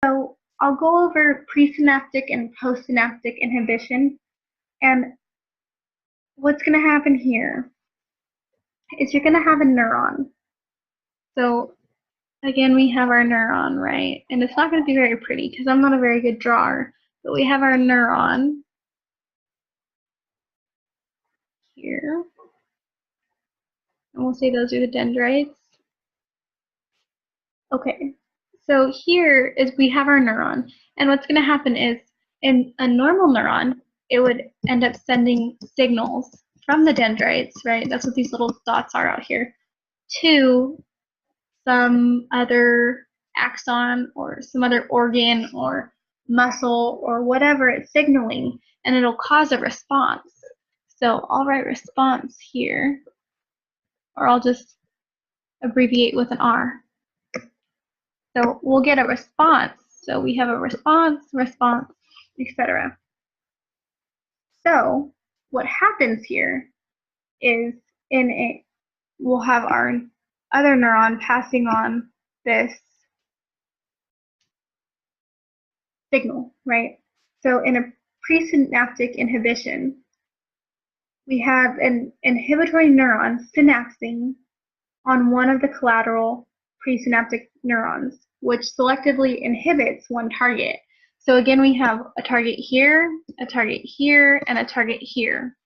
So I'll go over presynaptic and postsynaptic inhibition. And what's going to happen here is you're going to have a neuron. So again, we have our neuron, right? And it's not going to be very pretty because I'm not a very good drawer. But we have our neuron here. And we'll say those are the dendrites. Okay, so here is we have our neuron. And what's going to happen is in a normal neuron, it would end up sending signals from the dendrites, right? That's what these little dots are out here, to some other axon or some other organ or muscle or whatever it's signaling, and it'll cause a response. So I'll write response here, or I'll just abbreviate with an R. So we'll get a response. So we have a response, etc. So what happens here is we'll have our other neuron passing on this signal, right? So in a presynaptic inhibition, we have an inhibitory neuron synapsing on one of the collateral presynaptic neurons, which selectively inhibits one target. So again, we have a target here, a target here, and a target here.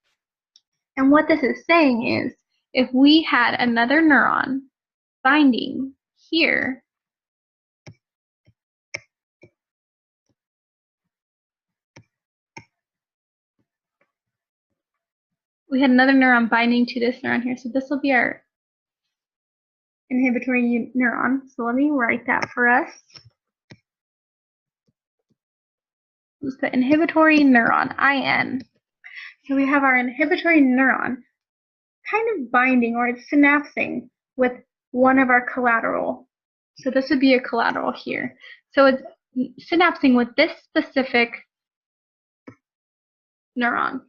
And what this is saying is, if we had another neuron binding here, we had another neuron binding to this neuron here. So this will be our inhibitory neuron. So let me write that for us. Let's put inhibitory neuron, IN. So we have our inhibitory neuron kind of binding, or it's synapsing with one of our collateral. So this would be a collateral here. So it's synapsing with this specific neuron.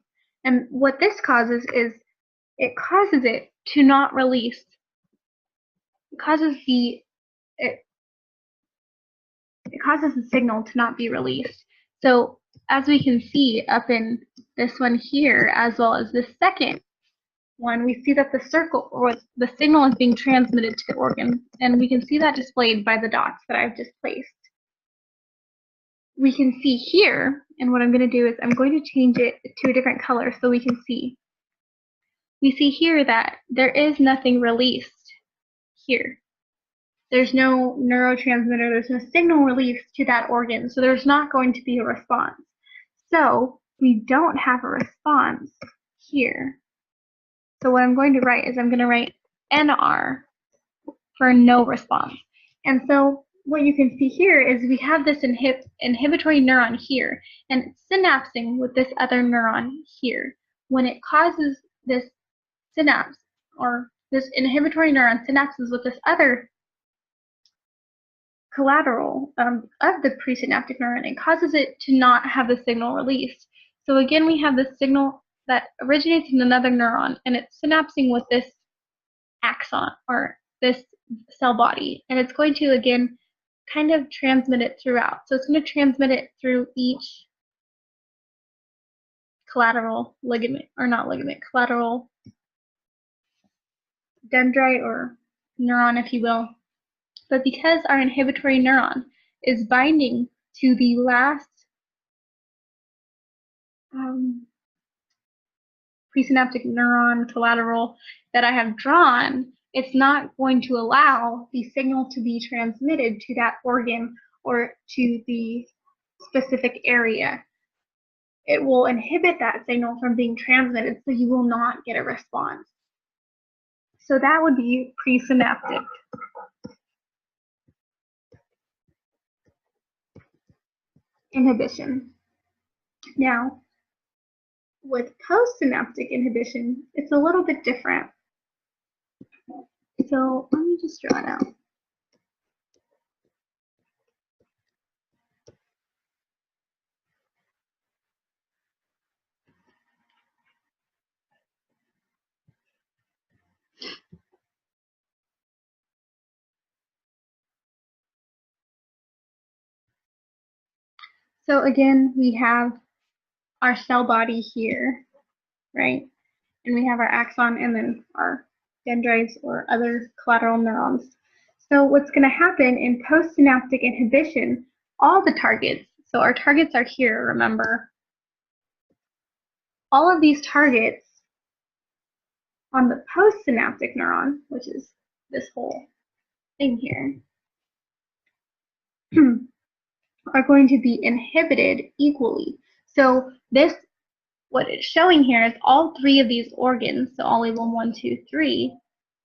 And what this causes is it causes it to not release. It causes the signal to not be released. So as we can see up in this one here, as well as this second one, we see that the circle or the signal is being transmitted to the organ, and we can see that displayed by the dots that I've just placed. We can see here, and what I'm going to do is I'm going to change it to a different color so we can see. We see here that there is nothing released here. There's no neurotransmitter, there's no signal released to that organ, so there's not going to be a response. So we don't have a response here. So what I'm going to write is I'm going to write NR for no response. And so what you can see here is we have this inhibitory neuron here, and it's synapsing with this other neuron here. When it causes this synapse, or this inhibitory neuron synapses with this other collateral of the presynaptic neuron, it causes it to not have the signal released. So again, we have this signal that originates in another neuron, and it's synapsing with this axon, or this cell body, and it's going to again kind of transmit it throughout. So it's going to transmit it through each collateral ligament, or not ligament, collateral dendrite or neuron, if you will. But because our inhibitory neuron is binding to the last presynaptic neuron collateral that I have drawn, it's not going to allow the signal to be transmitted to that organ or to the specific area. It will inhibit that signal from being transmitted, so you will not get a response. So that would be presynaptic. Inhibition. Now, with postsynaptic inhibition, it's a little bit different. So let me just draw it out. So again, we have our cell body here, right? And we have our axon and then our dendrites or other collateral neurons. So what's going to happen in postsynaptic inhibition, all the targets, so our targets are here, remember, all of these targets on the postsynaptic neuron, which is this whole thing here, are going to be inhibited equally. So this, what it's showing here is all three of these organs, so all label 1, 2, 3,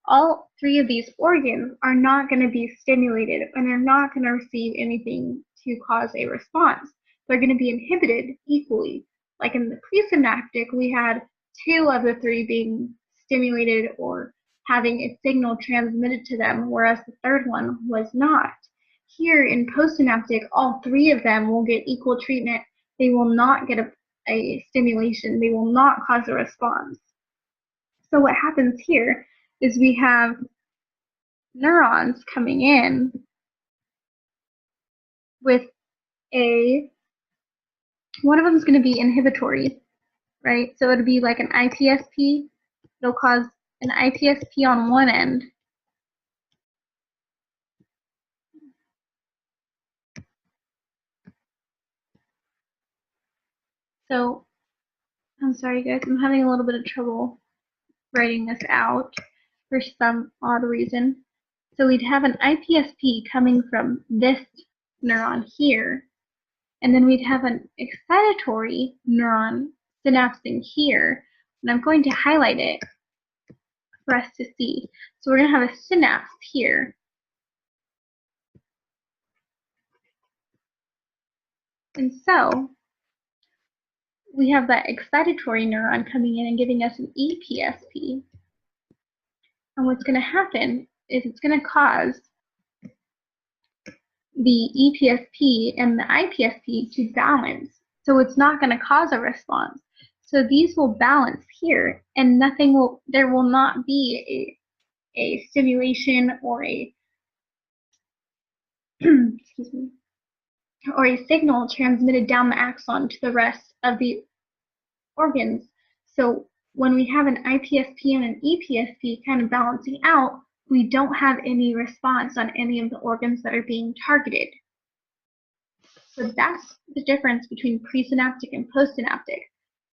all three of these organs are not going to be stimulated and they're not going to receive anything to cause a response. They're going to be inhibited equally. Like in the presynaptic, we had 2 of the 3 being stimulated or having a signal transmitted to them, whereas the third one was not. Here in postsynaptic, all 3 of them will get equal treatment. They will not get a stimulation. They will not cause a response. So what happens here is we have neurons coming in with one of them is going to be inhibitory, right? So it'll be like an IPSP. It'll cause an IPSP on one end. So I'm sorry guys, I'm having a little bit of trouble writing this out for some odd reason. So we'd have an IPSP coming from this neuron here, and then we'd have an excitatory neuron synapsing here, and I'm going to highlight it for us to see. So we're going to have a synapse here. And so we have that excitatory neuron coming in and giving us an EPSP. And what's going to happen is it's going to cause the EPSP and the IPSP to balance. So it's not going to cause a response. So these will balance here, and there will not be a stimulation or a excuse me, or a signal transmitted down the axon to the rest of the organs. So when we have an IPSP and an EPSP kind of balancing out, we don't have any response on any of the organs that are being targeted. So that's the difference between presynaptic and postsynaptic.